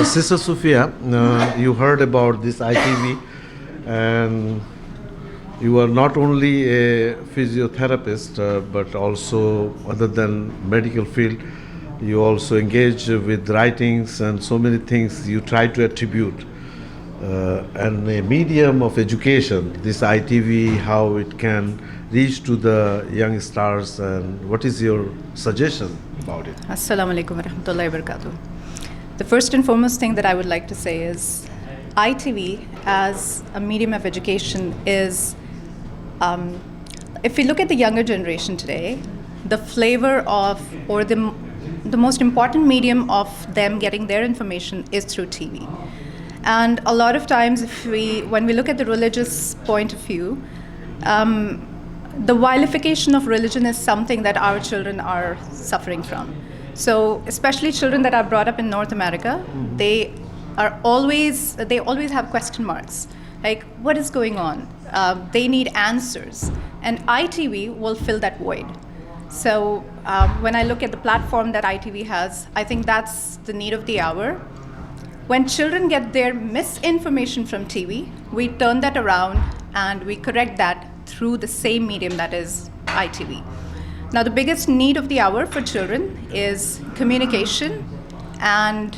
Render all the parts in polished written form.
Sister Sophia, you heard about this ITV, and you are not only a physiotherapist, but also, other than medical field, you also engage with writings and so many things you try to attribute. And a medium of education, this ITV, how it can reach to the young stars, and what is your suggestion about it? Assalamu alaikum wa rahmatullahi wa barakatuh. The first and foremost thing that I would like to say is ITV as a medium of education is, if we look at the younger generation today, the flavor of, or the most important medium of them getting their information is through TV. And a lot of times, when we look at the religious point of view, the vilification of religion is something that our children are suffering from. So, especially children that are brought up in North America, they always have question marks. Like, what is going on? They need answers. And ITV will fill that void. So, when I look at the platform that ITV has, I think that's the need of the hour. When children get their misinformation from TV, we turn that around and we correct that through the same medium that is ITV. Now, the biggest need of the hour for children is communication and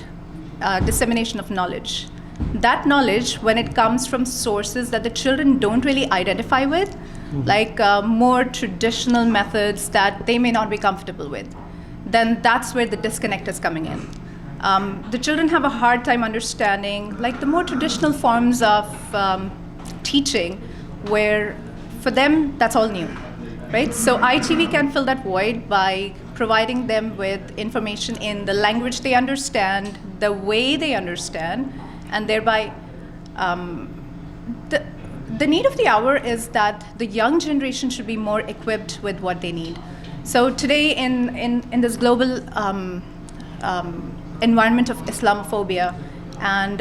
dissemination of knowledge. That knowledge, when it comes from sources that the children don't really identify with, like more traditional methods that they may not be comfortable with, then that's where the disconnect is coming in. The children have a hard time understanding like the more traditional forms of teaching, where for them that's all new, right? So ITV can fill that void by providing them with information in the language they understand, the way they understand, and thereby the need of the hour is that the young generation should be more equipped with what they need. So today in this global environment of Islamophobia and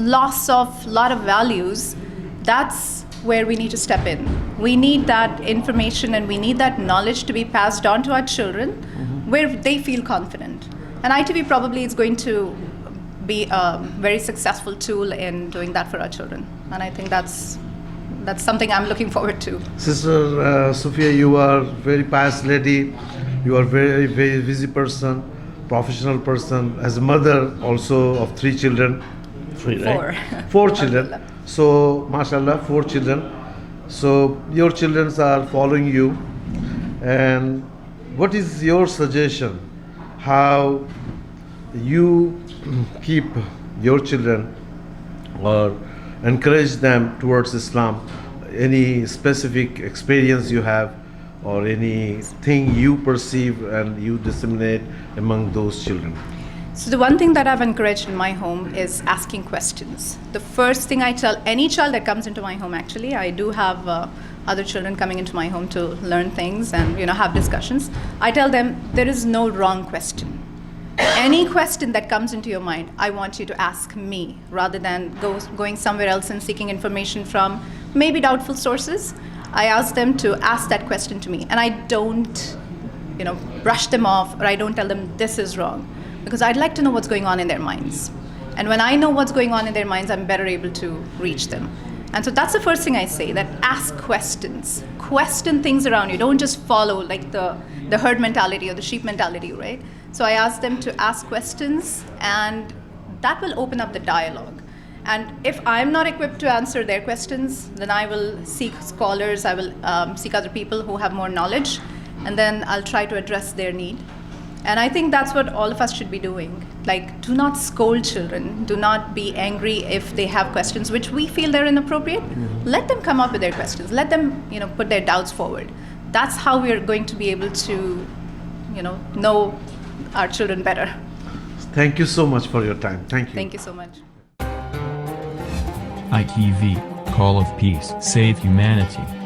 loss of a lot of values, that's where we need to step in. We need that information and we need that knowledge to be passed on to our children where they feel confident. And ITV probably is going to be a very successful tool in doing that for our children. And I think that's something I'm looking forward to. Sister Sophia, you are very pious lady. You are very, very busy person, professional person, as a mother also of 3 children. 3, right? 4 children. So, mashallah, 4 children. So, your children are following you. And what is your suggestion? How you keep your children or encourage them towards Islam? Any specific experience you have, or anything you perceive and you disseminate among those children? So the one thing that I've encouraged in my home is asking questions. The first thing I tell any child that comes into my home, actually, I do have other children coming into my home to learn things and have discussions. I tell them there is no wrong question. Any question that comes into your mind, I want you to ask me rather than going somewhere else and seeking information from maybe doubtful sources. I ask them to ask that question to me, and I don't brush them off, or I don't tell them this is wrong, because I'd like to know what's going on in their minds. And when I know what's going on in their minds, I'm better able to reach them. And so that's the first thing I say, that ask questions. Question things around you. Don't just follow like the herd mentality or the sheep mentality, right? So I ask them to ask questions, and that will open up the dialogue. And if I'm not equipped to answer their questions, then I will seek scholars, I will seek other people who have more knowledge, and then I'll try to address their need. And I think that's what all of us should be doing. Like, do not scold children. Do not be angry if they have questions which we feel they're inappropriate. Let them come up with their questions. Let them, put their doubts forward. That's how we're going to be able to, know our children better. Thank you so much for your time. Thank you. Thank you so much. ITV, Call of Peace, Save Humanity.